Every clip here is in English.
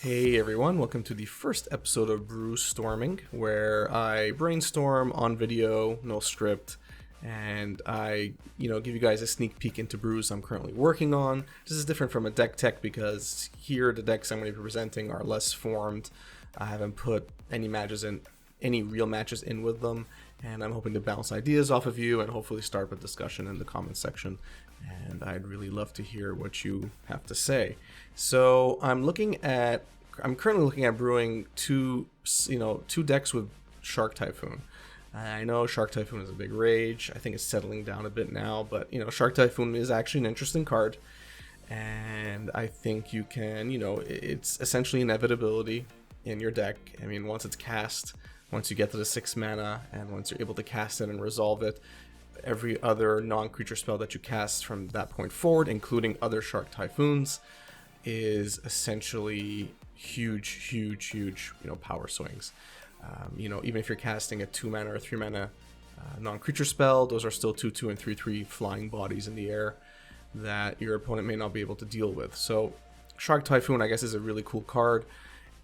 Hey everyone, welcome to the first episode of Brewstorming, where I brainstorm on video, no script, and I, give you guys a sneak peek into brews I'm currently working on. This is different from a deck tech because here the decks I'm going to be presenting are less formed. I haven't put any real matches in with them, and I'm hoping to bounce ideas off of you and hopefully start a discussion in the comments section. And I'd really love to hear what you have to say. So I'm currently looking at brewing two decks with Shark Typhoon. I know Shark Typhoon is a big rage. I think it's settling down a bit now, but Shark Typhoon is actually an interesting card, and I think you can, it's essentially inevitability in your deck. I mean, once it's cast, once you get to the 6 mana, and once you're able to cast it and resolve it, every other non-creature spell that you cast from that point forward, including other Shark Typhoons, is essentially huge power swings. Even if you're casting a 2 mana or 3 mana non-creature spell, those are still 2/2 and 3/3 flying bodies in the air that your opponent may not be able to deal with. So Shark Typhoon, I guess, is a really cool card.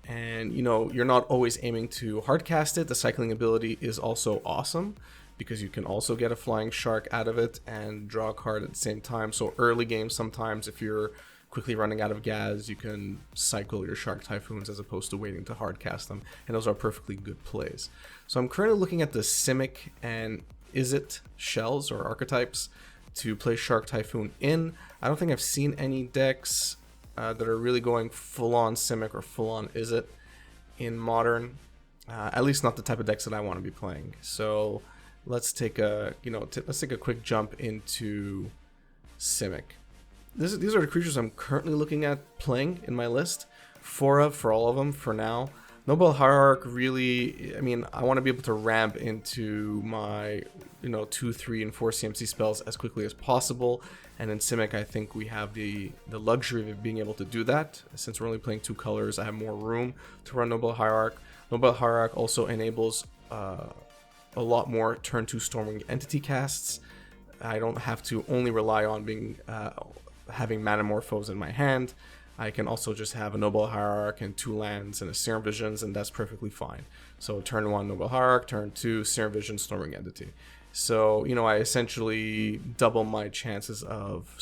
And you're not always aiming to hard cast it. The cycling ability is also awesome, because you can also get a flying shark out of it and draw a card at the same time. So early game, sometimes if you're quickly running out of gas, you can cycle your Shark Typhoons as opposed to waiting to hard cast them, and those are perfectly good plays. So I'm currently looking at the Simic and Izzet shells or archetypes to play Shark Typhoon in. I don't think I've seen any decks that are really going full-on Simic or full-on Izzet in Modern, at least not the type of decks that I want to be playing. So let's take a quick jump into Simic. These are the creatures I'm currently looking at playing in my list. For all of them for now. Noble Hierarch, really, I mean, I want to be able to ramp into my 2, 3, and 4 CMC spells as quickly as possible. And in Simic, I think we have the luxury of being able to do that. Since we're only playing 2 colors, I have more room to run Noble Hierarch. Noble Hierarch also enables a lot more turn 2 Storming Entity casts. I don't have to only rely on having Manamorphose in my hand. I can also just have a Noble Hierarch and 2 lands and a Serum Visions, and that's perfectly fine. So turn 1 Noble Hierarch, turn 2 Serum Vision Storming Entity. So I essentially double my chances of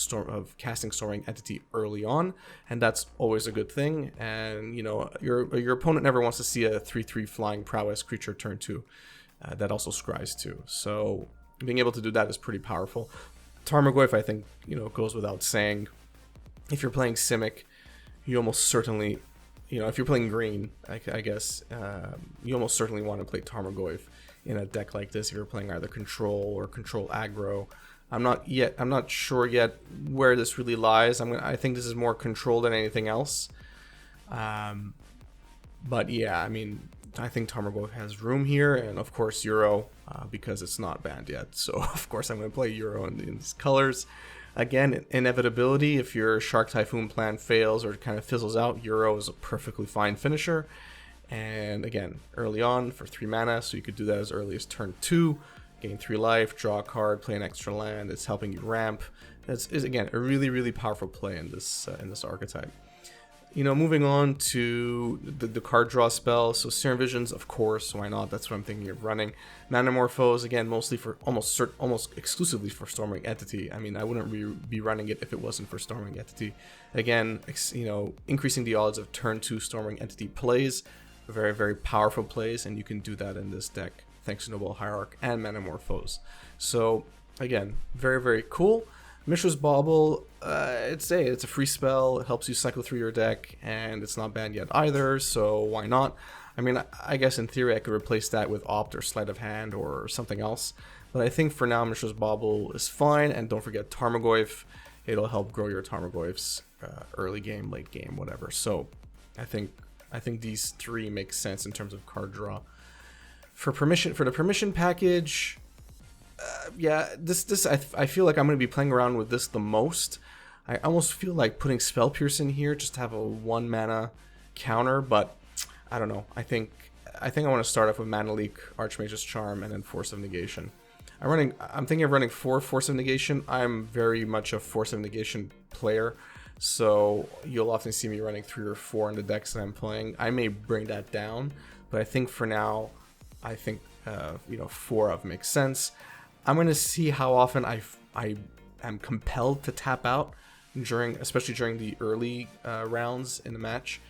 casting Storming Entity early on, and that's always a good thing. And your opponent never wants to see a 3/3 flying prowess creature turn 2 that also scries too. So being able to do that is pretty powerful. Tarmogoyf, I think, goes without saying. If you're playing Simic, you almost certainly, if you're playing green, I guess, you almost certainly want to play Tarmogoyf in a deck like this if you're playing either control or control aggro. I'm not sure yet where this really lies. I think this is more control than anything else. But yeah, I mean, I think Tarmogoyf has room here, and of course Euro, because it's not banned yet. So of course I'm going to play Euro in these colors. Again, inevitability. If your Shark Typhoon plan fails or kind of fizzles out, Euro is a perfectly fine finisher. And again, early on for 3 mana, so you could do that as early as turn 2, gain 3 life, draw a card, play an extra land. It's helping you ramp. It's again a really powerful play in this archetype. Moving on to the card draw spell. So Serum Visions, of course, why not? That's what I'm thinking of running. Manamorphose, again, mostly for almost exclusively for Storming Entity. I mean, I wouldn't be running it if it wasn't for Storming Entity. Again, increasing the odds of turn 2 Storming Entity plays, very powerful plays, and you can do that in this deck thanks to Noble Hierarch and Manamorphose. So again, very cool. Mishra's Bauble, it's a free spell. It helps you cycle through your deck, and it's not banned yet either, so why not? I mean, I guess in theory I could replace that with Opt or Sleight of Hand or something else, but I think for now Mishra's Bauble is fine, and don't forget Tarmogoyf. It'll help grow your Tarmogoyfs early game, late game, whatever. So I think these 3 make sense in terms of card draw. For the permission package, I feel like I'm going to be playing around with this the most. I almost feel like putting Spell Pierce in here just to have a 1 mana counter, but I don't know. I think I want to start off with Mana Leak, Archmage's Charm, and then Force of Negation. I'm thinking of running 4 Force of Negation. I'm very much a Force of Negation player. So you'll often see me running 3 or 4 in the decks that I'm playing. I may bring that down, but I think for now, I think 4 of makes sense. I'm going to see how often I am compelled to tap out especially during the early rounds in the match.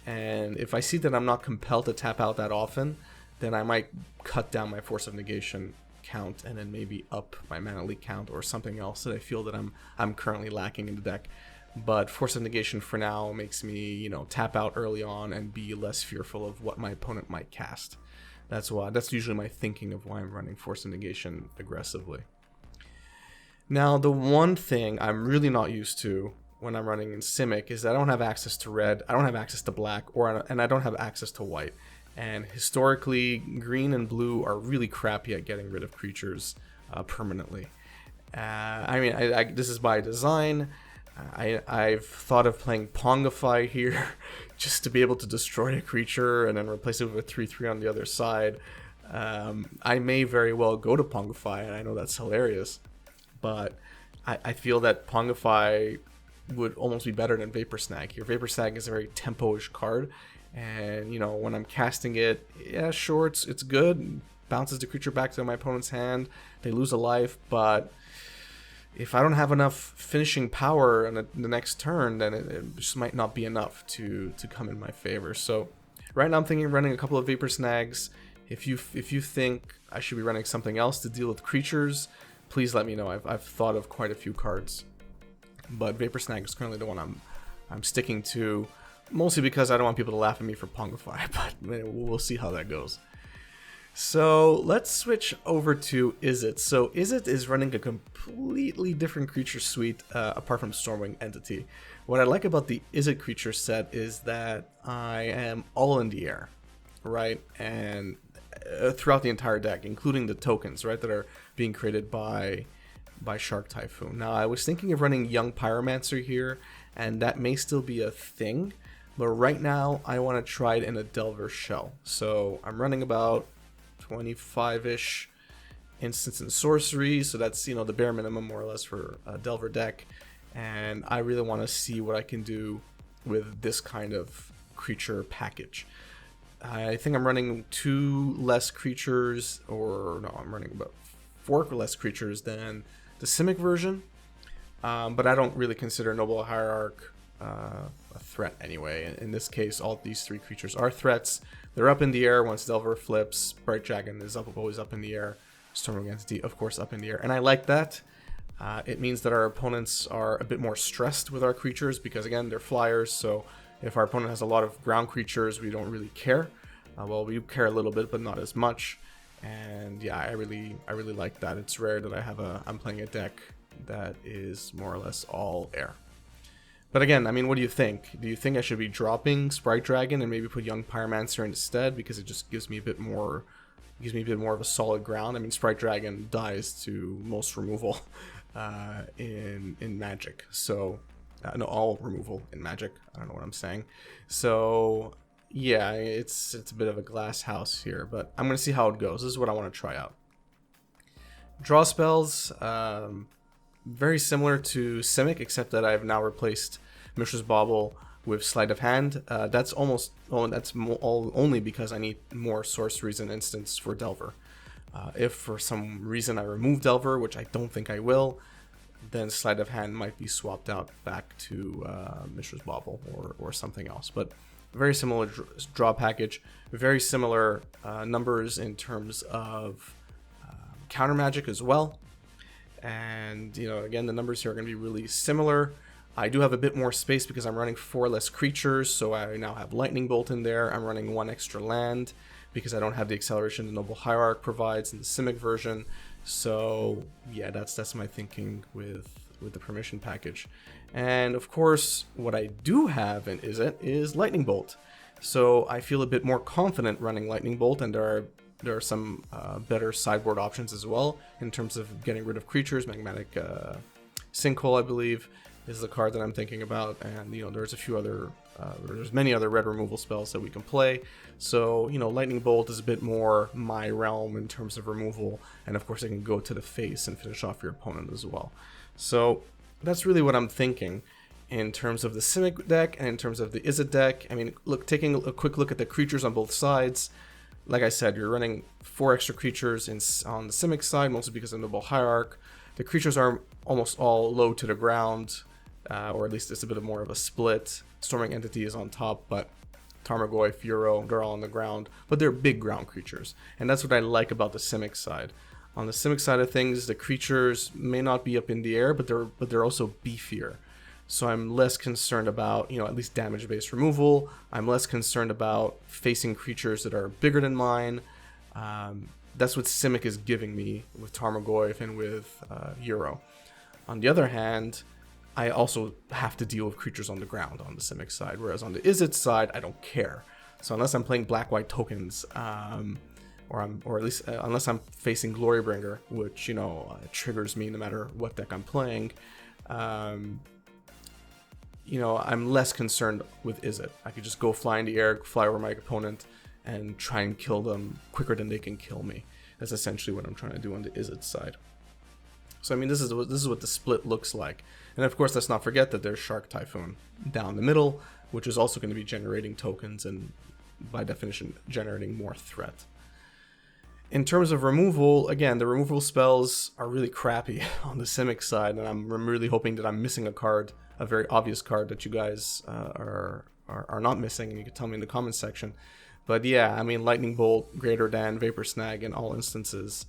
And if I see that I'm not compelled to tap out that often, then I might cut down my Force of Negation count and then maybe up my Mana Leak count or something else that I feel that I'm currently lacking in the deck. But Force of Negation for now makes me, tap out early on and be less fearful of what my opponent might cast. That's usually my thinking of why I'm running Force of Negation aggressively. Now, the one thing I'm really not used to when I'm running in Simic is that I don't have access to red, I don't have access to black, and I don't have access to white. And historically, green and blue are really crappy at getting rid of creatures permanently. This is by design. I've thought of playing Pongify here just to be able to destroy a creature and then replace it with a 3/3 on the other side. I may very well go to Pongify, and I know that's hilarious, but I feel that Pongify would almost be better than Vapor Snag here. Vapor Snag is a very tempo-ish card, and when I'm casting it, yeah, sure, it's good. Bounces the creature back to my opponent's hand. They lose a life, but if I don't have enough finishing power in the next turn, then it just might not be enough to come in my favor. So right now I'm thinking of running a couple of Vapor Snags. If you think I should be running something else to deal with creatures, please let me know. I've thought of quite a few cards, but Vapor Snag is currently the one I'm sticking to, mostly because I don't want people to laugh at me for Pongify, but we'll see how that goes. So let's switch over to Izzet. So Izzet is running a completely different creature suite apart from Stormwing Entity. What I like about the Izzet creature set is that I am all in the air, right? And throughout the entire deck, including the tokens, right, that are being created by Shark Typhoon. Now, I was thinking of running Young Pyromancer here, and that may still be a thing, but right now I want to try it in a Delver shell. So I'm running about 25-ish instants and sorcery, so that's the bare minimum more or less for a Delver deck, and I really want to see what I can do with this kind of creature package. I think I'm running 2 less creatures, I'm running about 4 less creatures than the Simic version, but I don't really consider Noble Hierarch a threat anyway. In this case, all these 3 creatures are threats. They're up in the air once Delver flips. Bright Dragon is always up in the air. Stormwing Entity, of course, up in the air. And I like that. It means that our opponents are a bit more stressed with our creatures because, again, they're flyers. So if our opponent has a lot of ground creatures, we don't really care. Well, we care a little bit, but not as much. And yeah, I really like that. It's rare that I'm playing a deck that is more or less all air. But again, I mean, what do you think? Do you think I should be dropping Sprite Dragon and maybe put Young Pyromancer instead, because it just gives me a bit more of a solid ground? I mean, Sprite Dragon dies to most removal in Magic, so no, all removal in Magic. I don't know what I'm saying. So yeah, it's a bit of a glass house here, but I'm gonna see how it goes. This is what I want to try out. Draw spells. Very similar to Simic, except that I've now replaced Mishra's Bauble with Sleight of Hand. That's only because I need more sorceries and instants for Delver. If for some reason I remove Delver, which I don't think I will, then Sleight of Hand might be swapped out back to Mishra's Bauble or something else. But very similar draw package, very similar numbers in terms of counter magic as well. And again, the numbers here are going to be really similar. I do have a bit more space because I'm running 4 less creatures, so I now have Lightning Bolt in there. I'm running 1 extra land because I don't have the acceleration the Noble Hierarch provides in the Simic version. So yeah, that's my thinking with the permission package. And of course, what I do have in Izzet is Lightning Bolt. So I feel a bit more confident running Lightning Bolt, and there are some better sideboard options as well in terms of getting rid of creatures. Magmatic Sinkhole, I believe, is the card that I'm thinking about, and there's a few other, there's many other red removal spells that we can play. So Lightning Bolt is a bit more my realm in terms of removal, and of course I can go to the face and finish off your opponent as well. So that's really what I'm thinking. in terms of the Simic deck and in terms of the Izzet deck. I mean, look, taking a quick look at the creatures on both sides. Like I said, you're running 4 extra creatures on the Simic side, mostly because of Noble Hierarch. The creatures are almost all low to the ground, or at least it's a bit more of a split. Storming Entity is on top, but Tarmogoyf, Furo, they're all on the ground, but they're big ground creatures. And that's what I like about the Simic side. On the Simic side of things, the creatures may not be up in the air, but they're also beefier. So I'm less concerned about, at least damage-based removal. I'm less concerned about facing creatures that are bigger than mine. That's what Simic is giving me with Tarmogoyf and with Euro. On the other hand, I also have to deal with creatures on the ground on the Simic side, whereas on the Izzet side, I don't care. So unless I'm playing black-white tokens, or at least unless I'm facing Glorybringer, which triggers me no matter what deck I'm playing, I'm less concerned with Izzet. I could just go fly in the air, fly over my opponent, and try and kill them quicker than they can kill me. That's essentially what I'm trying to do on the Izzet side. So I mean, this is what the split looks like. And of course, let's not forget that there's Shark Typhoon down the middle, which is also going to be generating tokens and by definition generating more threat. In terms of removal, again, the removal spells are really crappy on the Simic side, and I'm really hoping that I'm missing a card, a very obvious card that you guys are not missing, and you can tell me in the comments section. But yeah, I mean, Lightning Bolt, Greater Than, Vapor Snag in all instances,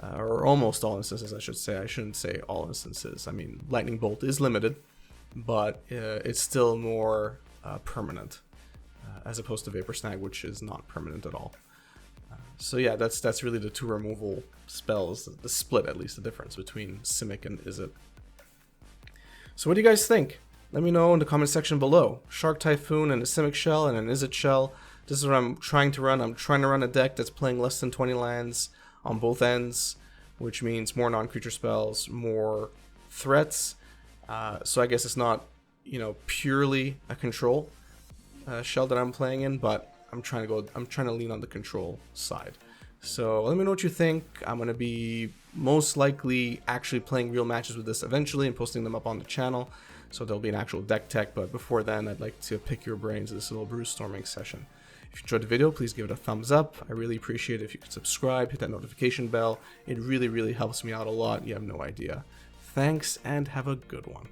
or almost all instances, I should say. I shouldn't say all instances. I mean, Lightning Bolt is limited, but it's still more permanent, as opposed to Vapor Snag, which is not permanent at all. So yeah, that's really the 2 removal spells, the split at least, the difference between Simic and Izzet. So what do you guys think? Let me know in the comment section below. Shark Typhoon and a Simic shell and an Izzet shell. This is what I'm trying to run. I'm trying to run a deck that's playing less than 20 lands on both ends, which means more non-creature spells, more threats. So I guess it's not, purely a control shell that I'm playing in, but I'm trying to lean on the control side. So let me know what you think. I'm going to be most likely actually playing real matches with this eventually and posting them up on the channel. So there'll be an actual deck tech, but before then, I'd like to pick your brains in this little Brewstorming session. If you enjoyed the video, please give it a thumbs up. I really appreciate it if you could subscribe, hit that notification bell. It really, really helps me out a lot. You have no idea. Thanks, and have a good one.